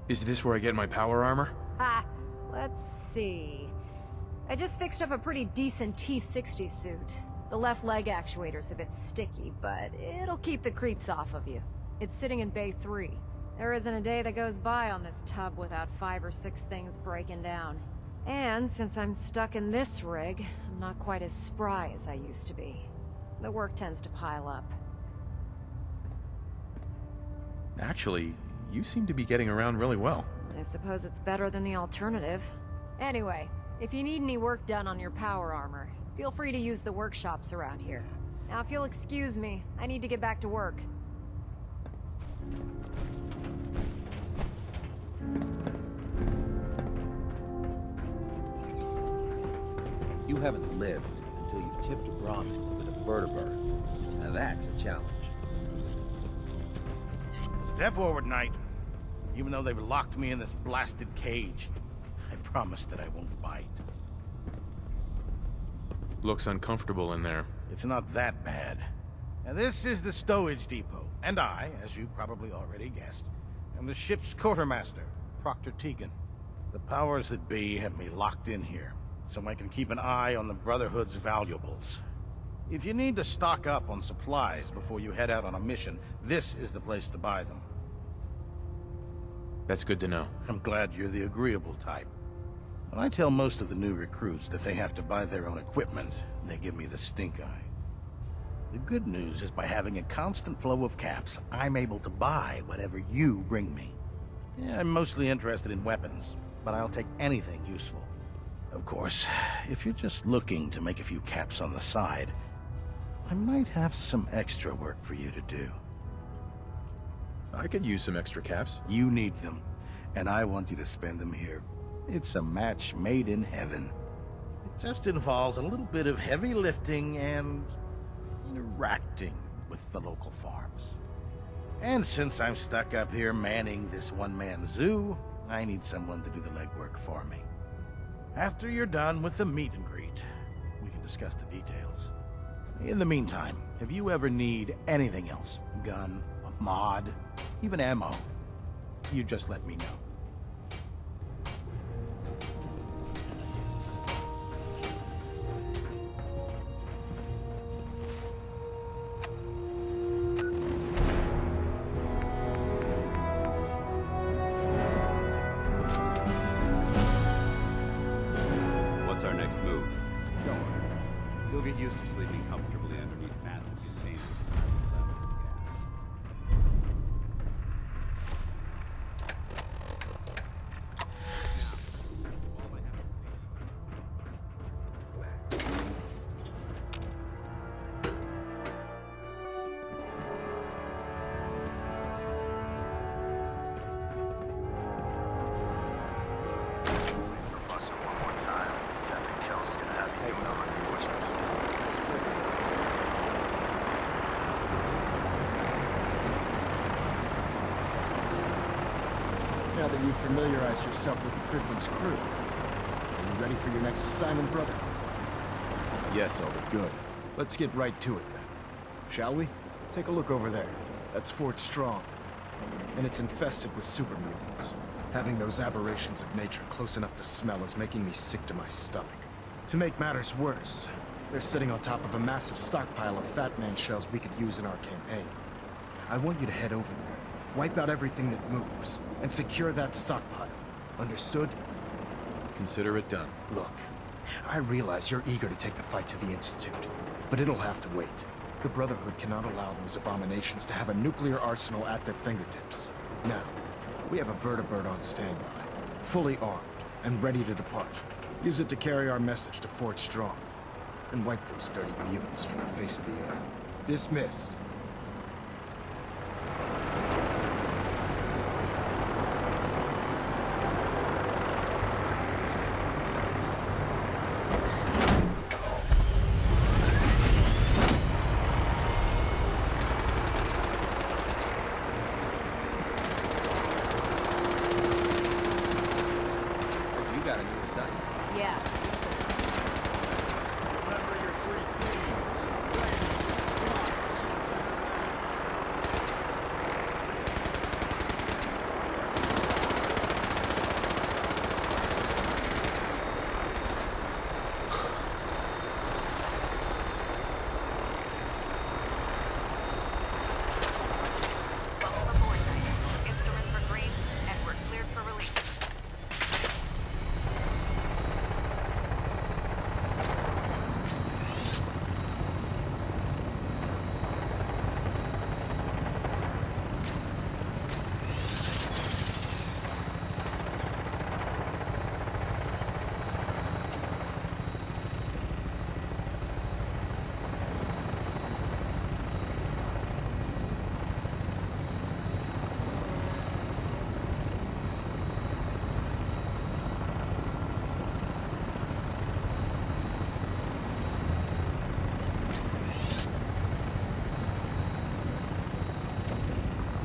Is this where I get my power armor? Ha! Let's see. I just fixed up a pretty decent T-60 suit. The left leg actuator's a bit sticky, but it'll keep the creeps off of you. It's sitting in Bay 3. There isn't a day that goes by on this tub without 5 or 6 things breaking down. And since I'm stuck in this rig, I'm not quite as spry as I used to be. The work tends to pile up. Actually, you seem to be getting around really well. I suppose it's better than the alternative. Anyway, if you need any work done on your power armor, feel free to use the workshops around here. Now, if you'll excuse me, I need to get back to work. You haven't lived until you've tipped a Brahmin with a vertibird. Now that's a challenge. Step forward, Knight. Even though they've locked me in this blasted cage, I promise that I won't bite. Looks uncomfortable in there. It's not that bad. Now, this is the stowage depot, and I, as you probably already guessed, am the ship's quartermaster, Proctor Tegan. The powers that be have me locked in here, so I can keep an eye on the Brotherhood's valuables. If you need to stock up on supplies before you head out on a mission, this is the place to buy them. That's good to know. I'm glad you're the agreeable type. When I tell most of the new recruits that they have to buy their own equipment, they give me the stink eye. The good news is by having a constant flow of caps, I'm able to buy whatever you bring me. Yeah, I'm mostly interested in weapons, but I'll take anything useful. Of course, if you're just looking to make a few caps on the side, I might have some extra work for you to do. I could use some extra caps. You need them, and I want you to spend them here. It's a match made in heaven. It just involves a little bit of heavy lifting and interacting with the local farms. And since I'm stuck up here manning this one-man zoo, I need someone to do the legwork for me. After you're done with the meet and greet, we can discuss the details. In the meantime, if you ever need anything else, gun, a mod, even ammo, you just let me know. sleeping comfortably underneath massive containers of flammable gas. Buster one more time. Captain Kells is gonna have you doing 100 push-ups. Now that you've familiarized yourself with the Prydwen's crew, are you ready for your next assignment, brother? Yes, Elder. Good. Let's get right to it then. Shall we? Take a look over there. That's Fort Strong. And it's infested with super mutants. Having those aberrations of nature close enough to smell is making me sick to my stomach. To make matters worse, they're sitting on top of a massive stockpile of Fat Man shells we could use in our campaign. I want you to head over there, wipe out everything that moves, and secure that stockpile. Understood? Consider it done. Look, I realize you're eager to take the fight to the Institute, but it'll have to wait. The Brotherhood cannot allow those abominations to have a nuclear arsenal at their fingertips. Now, we have a vertibird on standby, fully armed, and ready to depart. Use it to carry our message to Fort Strong, and wipe those dirty mutants from the face of the earth. Dismissed. Yeah.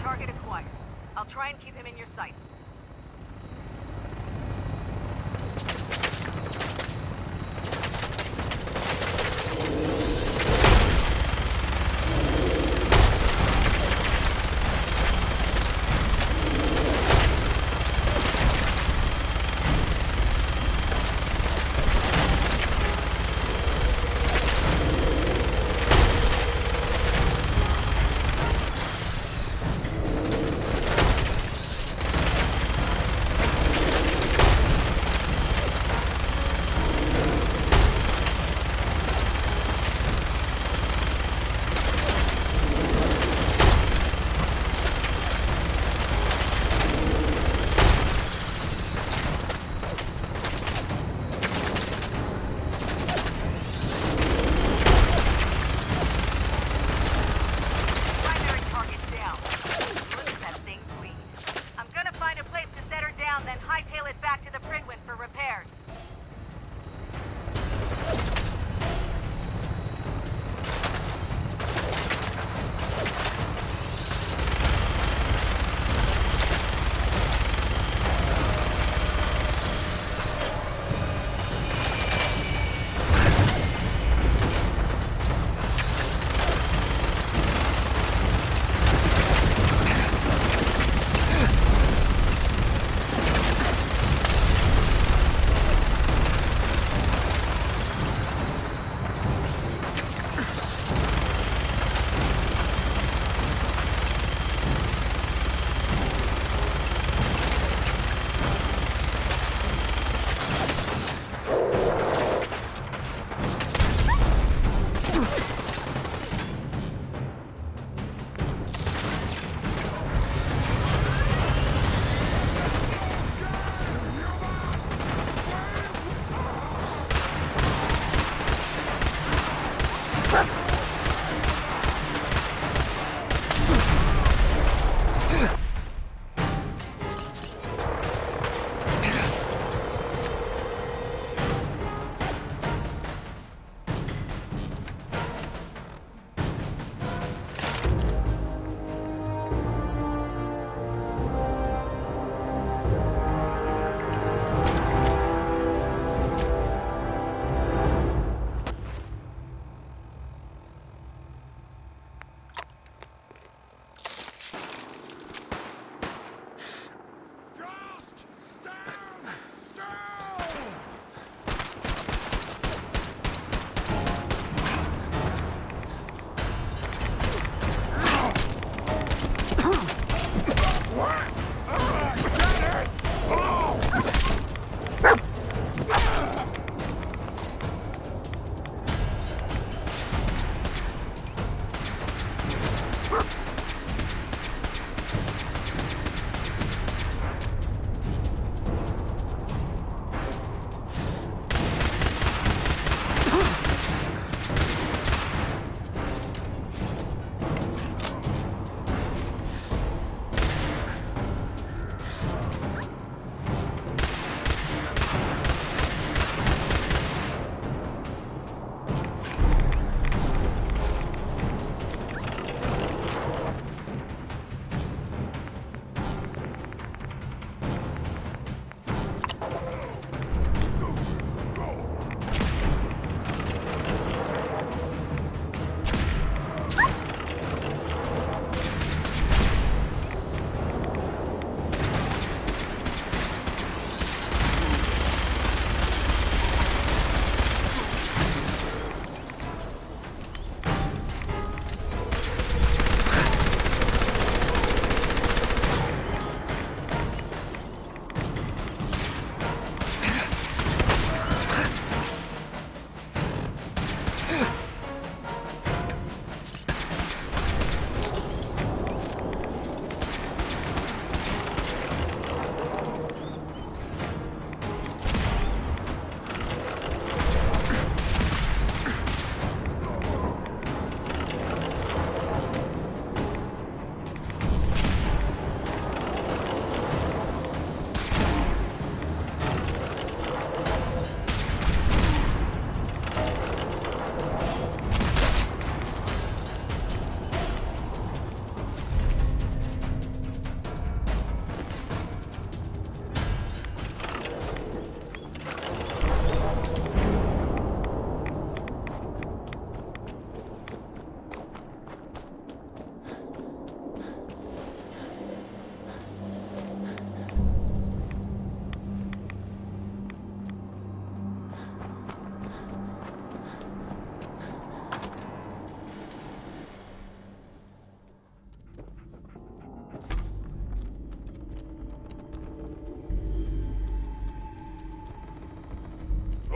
Target acquired. I'll try and keep him in your sights.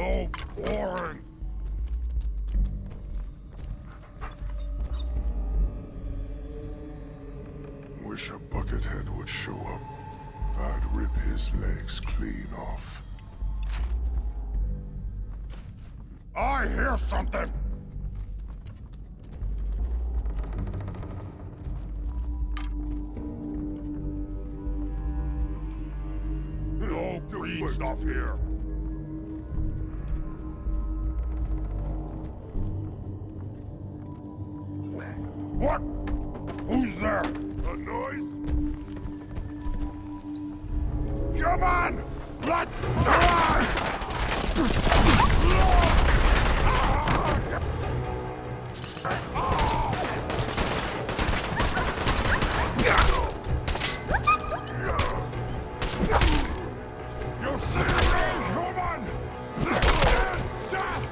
So boring. Wish a buckethead would show up. I'd rip his legs clean off. I hear something! No green stuff here. What? Who's there? A noise? Come on! Let's run! You see me, human? Death!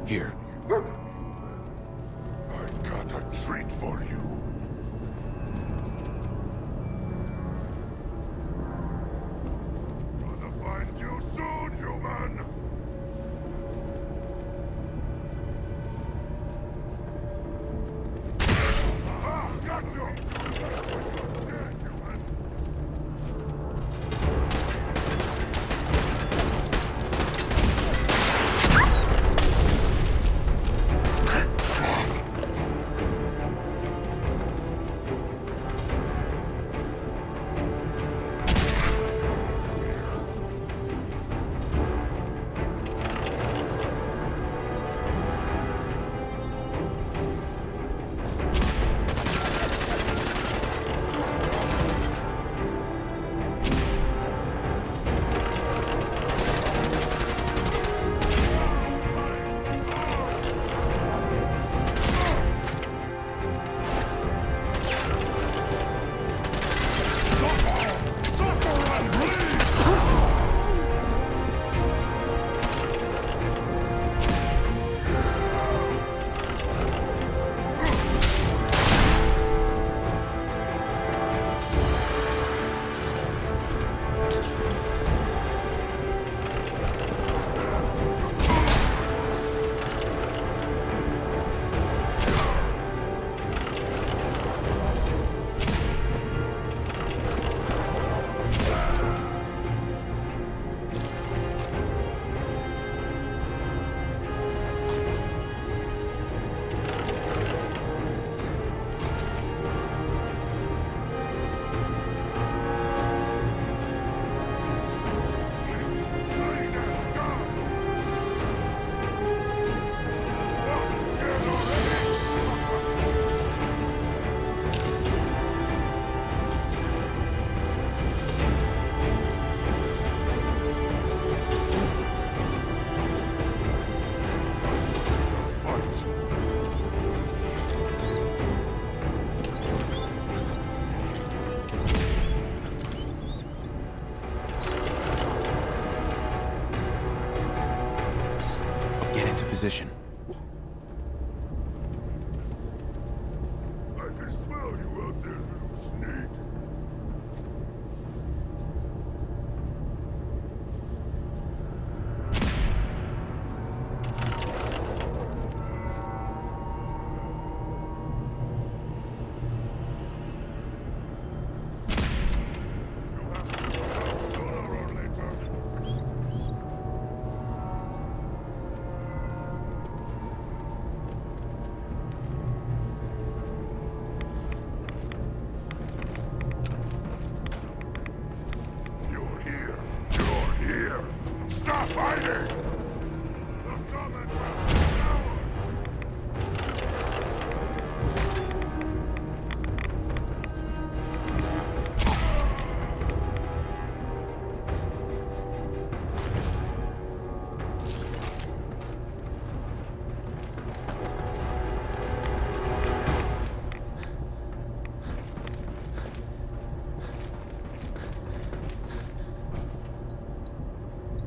Here. I got a treat for you. Gonna find you soon, human!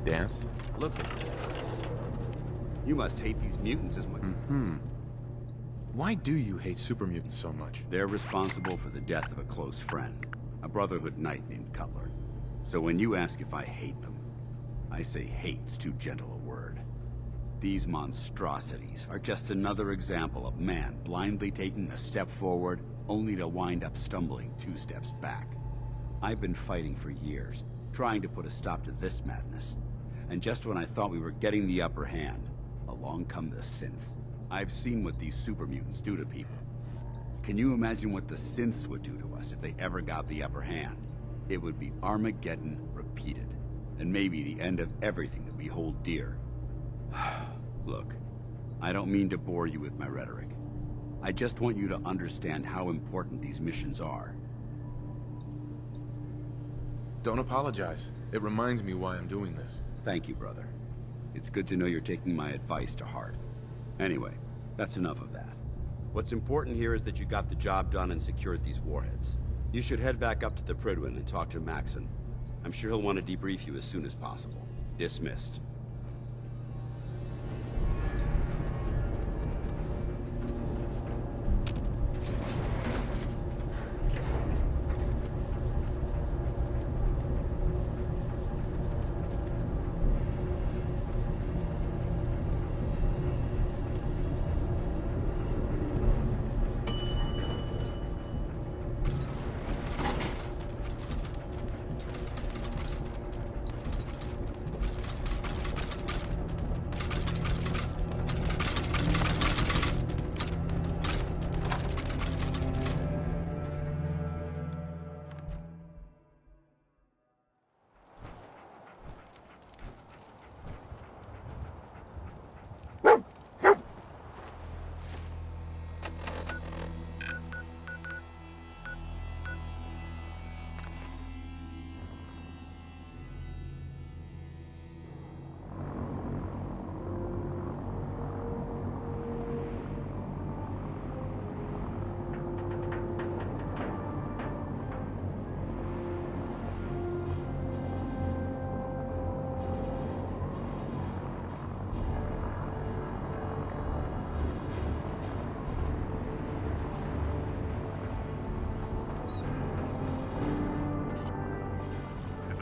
Dance? Look at this place. You must hate these mutants as much. Why do you hate super mutants so much? They're responsible for the death of a close friend, a Brotherhood knight named Cutler. So when you ask if I hate them, I say hate's too gentle a word. These monstrosities are just another example of man blindly taking a step forward, only to wind up stumbling 2 steps back. I've been fighting for years, trying to put a stop to this madness. And just when I thought we were getting the upper hand, along come the synths. I've seen what these super mutants do to people. Can you imagine what the synths would do to us if they ever got the upper hand? It would be Armageddon repeated, and maybe the end of everything that we hold dear. Look, I don't mean to bore you with my rhetoric. I just want you to understand how important these missions are. Don't apologize. It reminds me why I'm doing this. Thank you, brother. It's good to know you're taking my advice to heart. Anyway, that's enough of that. What's important here is that you got the job done and secured these warheads. You should head back up to the Prydwen and talk to Maxon. I'm sure he'll want to debrief you as soon as possible. Dismissed.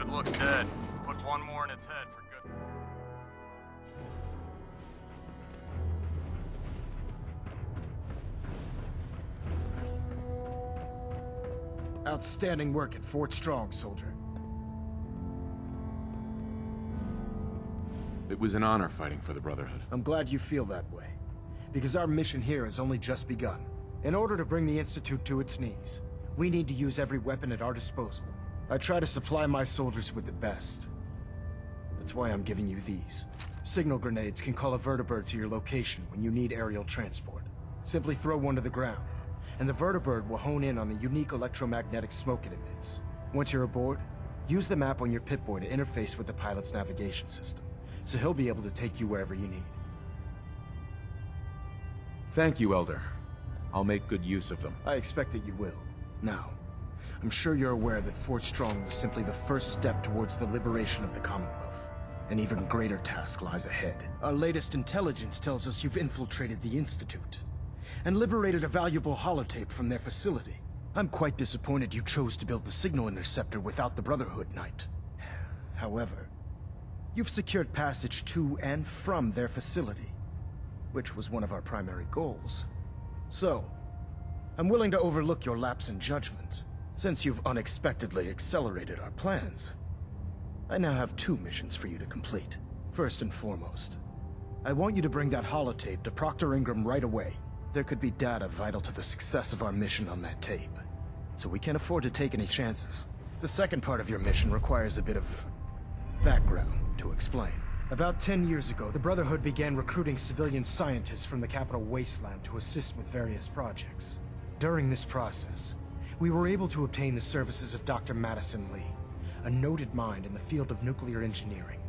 Looks dead. Put one more in its head for good. Outstanding work at Fort Strong, soldier. It was an honor fighting for the Brotherhood. I'm glad you feel that way, because our mission here has only just begun. In order to bring the Institute to its knees, we need to use every weapon at our disposal. I try to supply my soldiers with the best. That's why I'm giving you these. Signal grenades can call a vertibird to your location when you need aerial transport. Simply throw one to the ground, and the vertibird will hone in on the unique electromagnetic smoke it emits. Once you're aboard, use the map on your Pip-Boy to interface with the pilot's navigation system, so he'll be able to take you wherever you need. Thank you, Elder. I'll make good use of them. I expect that you will. Now, I'm sure you're aware that Fort Strong was simply the first step towards the liberation of the Commonwealth. An even greater task lies ahead. Our latest intelligence tells us you've infiltrated the Institute and liberated a valuable holotape from their facility. I'm quite disappointed you chose to build the signal interceptor without the Brotherhood Knight. However, you've secured passage to and from their facility, which was one of our primary goals. So, I'm willing to overlook your lapse in judgment, since you've unexpectedly accelerated our plans. I now have 2 missions for you to complete. First and foremost, I want you to bring that holotape to Proctor Ingram right away. There could be data vital to the success of our mission on that tape, so we can't afford to take any chances. The second part of your mission requires a bit of background to explain. About 10 years ago, the Brotherhood began recruiting civilian scientists from the capital Wasteland to assist with various projects. During this process, we were able to obtain the services of Dr. Madison Lee, a noted mind in the field of nuclear engineering.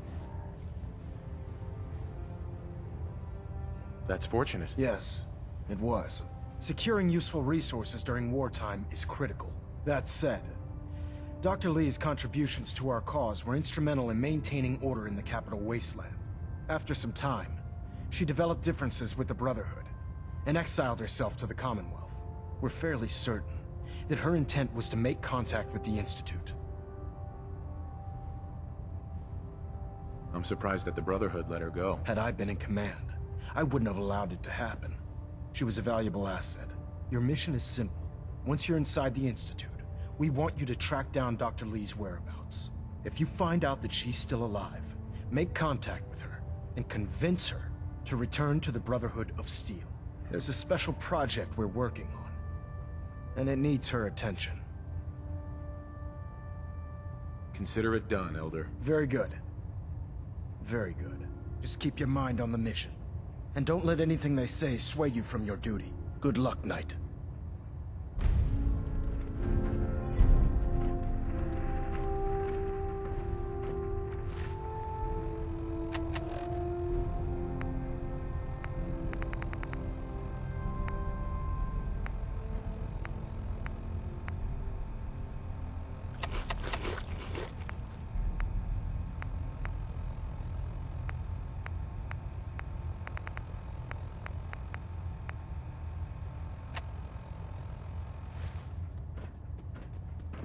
That's fortunate. Yes, it was. Securing useful resources during wartime is critical. That said, Dr. Lee's contributions to our cause were instrumental in maintaining order in the capital wasteland. After some time, she developed differences with the Brotherhood and exiled herself to the Commonwealth. We're fairly certain that her intent was to make contact with the Institute. I'm surprised that the Brotherhood let her go. Had I been in command, I wouldn't have allowed it to happen. She was a valuable asset. Your mission is simple. Once you're inside the Institute, we want you to track down Dr. Lee's whereabouts. If you find out that she's still alive, make contact with her and convince her to return to the Brotherhood of Steel. There's a special project we're working on, and it needs her attention. Consider it done, Elder. Very good. Very good. Just keep your mind on the mission. And don't let anything they say sway you from your duty. Good luck, Knight.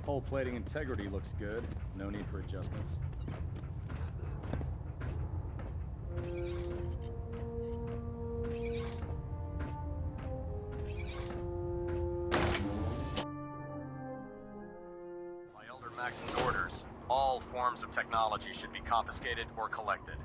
Hull plating integrity looks good. No need for adjustments. By Elder Maxon's orders, all forms of technology should be confiscated or collected.